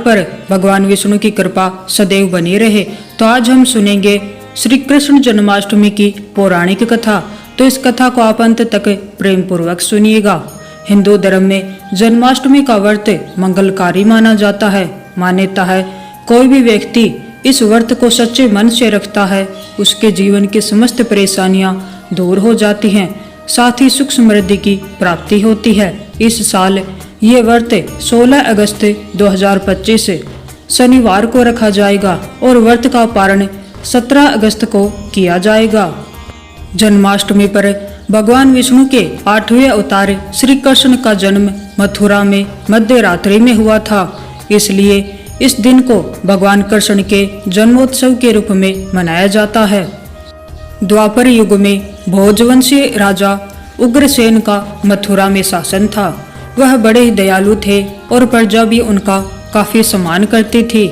पर भगवान विष्णु की कृपा सदैव बनी रहे। तो आज हम सुनेंगे श्री कृष्ण जन्माष्टमी की पौराणिक कथा। तो इस कथा को आप अंत तक प्रेम पूर्वक सुनिएगा। हिंदू धर्म में जन्माष्टमी का व्रत मंगलकारी माना जाता है। मान्यता है कोई भी व्यक्ति इस व्रत को सच्चे मन से रखता है, उसके जीवन की समस्त परेशानियां दूर हो जाती हैं, साथ ही सुख समृद्धि की प्राप्ति होती है। इस साल ये व्रत 16 अगस्त 2025 शनिवार को रखा जाएगा और व्रत का पारण 17 अगस्त को किया जाएगा। जन्माष्टमी पर भगवान विष्णु के 8वें अवतार श्री कृष्ण का जन्म मथुरा में मध्य रात्रि में हुआ था। इसलिए इस दिन को भगवान कृष्ण के जन्मोत्सव के रूप में मनाया जाता है। द्वापर युग में भोजवंशीय राजा उग्रसेन का मथुरा में शासन था। वह बड़े ही दयालु थे और प्रजा भी उनका काफी सम्मान करती थी।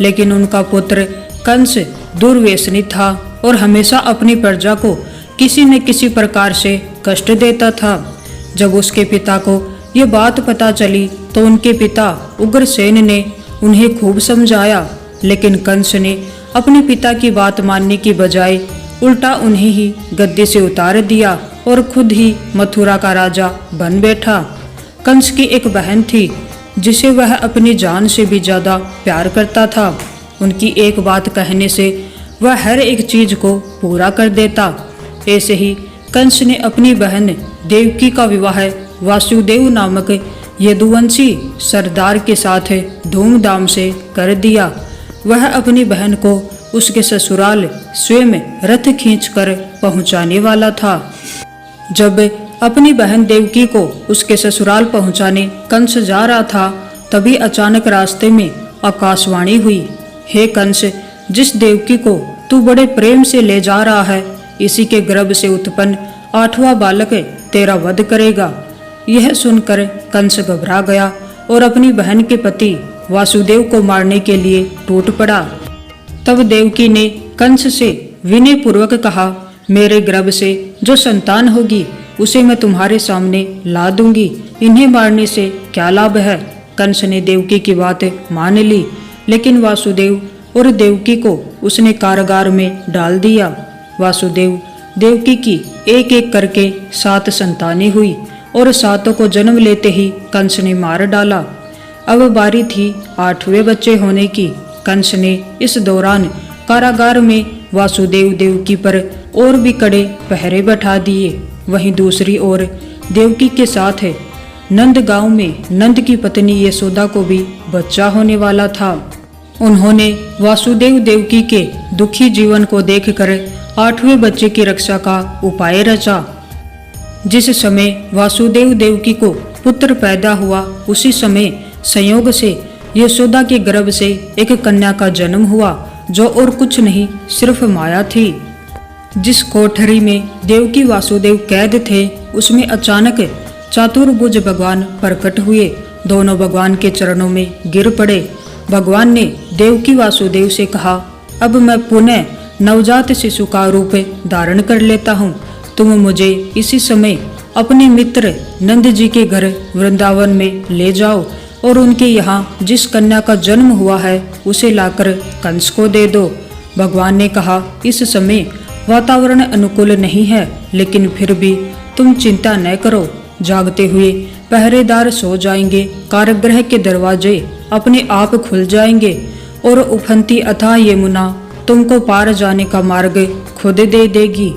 लेकिन उनका पुत्र कंस दुर्व्यसनी था और हमेशा अपनी प्रजा को किसी न किसी प्रकार से कष्ट देता था। जब उसके पिता को ये बात पता चली तो उनके पिता उग्रसेन ने उन्हें खूब समझाया, लेकिन कंस ने अपने पिता की बात मानने की बजाय उल्टा उन्हें ही गद्दी से उतार दिया और खुद ही मथुरा का राजा बन बैठा। कंस की एक बहन थी जिसे वह अपनी जान से भी ज्यादा प्यार करता था। उनकी एक बात कहने से वह हर एक चीज को पूरा कर देता। ऐसे ही कंस ने अपनी बहन देवकी का विवाह वासुदेव नामक यदुवंशी सरदार के साथ धूमधाम से कर दिया। वह अपनी बहन को उसके ससुराल स्वयं रथ खींचकर पहुंचाने वाला था। जब अपनी बहन देवकी को उसके ससुराल पहुंचाने कंस जा रहा था, तभी अचानक रास्ते में आकाशवाणी हुई, हे कंस, जिस देवकी को तू बड़े प्रेम से ले जा रहा है, इसी के गर्भ से उत्पन्न 8वां बालक तेरा वध करेगा। यह सुनकर कंस घबरा गया और अपनी बहन के पति वासुदेव को मारने के लिए टूट पड़ा। तब देवकी ने कंस से विनय पूर्वक कहा, मेरे गर्भ से जो संतान होगी उसे मैं तुम्हारे सामने ला दूंगी, इन्हें मारने से क्या लाभ है। कंस ने देवकी की बात मान ली, लेकिन वासुदेव और देवकी को उसने कारागार में डाल दिया। वासुदेव देवकी की एक एक करके 7 संतानें हुई और 7 को जन्म लेते ही कंस ने मार डाला। अब बारी थी 8वें बच्चे होने की। कंस ने इस दौरान कारागार में वासुदेव देवकी पर और भी कड़े पहरे बैठा दिए। वहीं दूसरी ओर देवकी के साथ नंद गांव में नंद की पत्नी यशोदा को भी बच्चा होने वाला था। उन्होंने वासुदेव देवकी के दुखी जीवन को देखकर 8वें बच्चे की रक्षा का उपाय रचा। जिस समय वासुदेव देवकी को पुत्र पैदा हुआ, उसी समय संयोग से यशोदा के गर्भ से एक कन्या का जन्म हुआ, जो और कुछ नहीं सिर्फ माया थी। जिस कोठरी में देवकी वासुदेव कैद थे, उसमें अचानक चतुर्भुज भगवान प्रकट हुए। दोनों भगवान के चरणों में गिर पड़े। भगवान ने देवकी वासुदेव से कहा, अब मैं पुनः नवजात शिशु का रूप धारण कर लेता हूँ। तुम मुझे इसी समय अपने मित्र नंद जी के घर वृंदावन में ले जाओ और उनके यहाँ जिस कन्या का जन्म हुआ है उसे लाकर कंस को दे दो। भगवान ने कहा, इस समय वातावरण अनुकूल नहीं है, लेकिन फिर भी तुम चिंता न करो। जागते हुए पहरेदार सो जाएंगे, कारागृह के दरवाजे अपने आप खुल जाएंगे और उफनती अथाह यमुना तुमको पार जाने का मार्ग खुद दे देगी।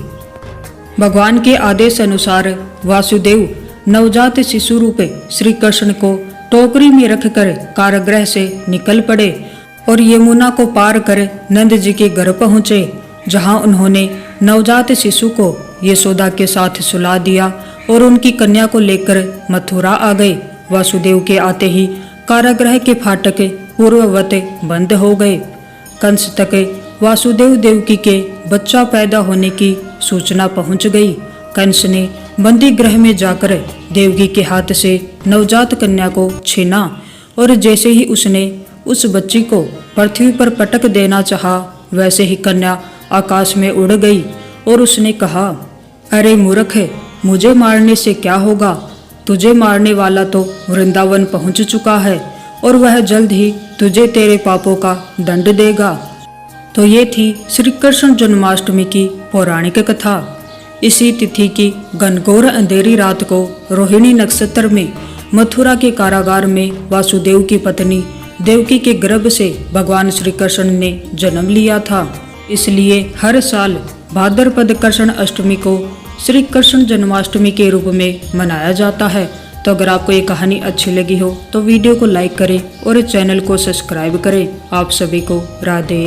भगवान के आदेश अनुसार वासुदेव नवजात शिशु रूप श्री कृष्ण को टोकरी में रखकर कारागृह से निकल पड़े और यमुना को पार कर नंद जी के घर पहुँचे, जहाँ उन्होंने नवजात शिशु को यशोदा के साथ सुला दिया और उनकी कन्या को लेकर मथुरा आ गए। वासुदेव के आते ही कारागृह के फाटक पूर्ववत बंद हो गए। कंस तक वासुदेव देवकी के बच्चा पैदा होने की सूचना पहुंच गई। कंस ने बंदी गृह में जाकर देवकी के हाथ से नवजात कन्या को छीना और जैसे ही उसने उस बच्ची को पृथ्वी पर पटक देना चाहा, वैसे ही कन्या आकाश में उड़ गई और उसने कहा, अरे मूर्ख, मुझे मारने से क्या होगा? तुझे मारने वाला तो वृंदावन पहुंच चुका है और वह जल्द ही तुझे तेरे पापों का दंड देगा। तो ये थी श्री कृष्ण जन्माष्टमी की पौराणिक कथा। इसी तिथि की घनघोर अंधेरी रात को रोहिणी नक्षत्र में मथुरा के कारागार में वासुदेव की पत्नी देवकी के गर्भ से भगवान श्री कृष्ण ने जन्म लिया था। इसलिए हर साल भाद्रपद कृष्ण अष्टमी को श्री कृष्ण जन्माष्टमी के रूप में मनाया जाता है। तो अगर आपको ये कहानी अच्छी लगी हो तो वीडियो को लाइक करें और चैनल को सब्सक्राइब करें। आप सभी को राधे।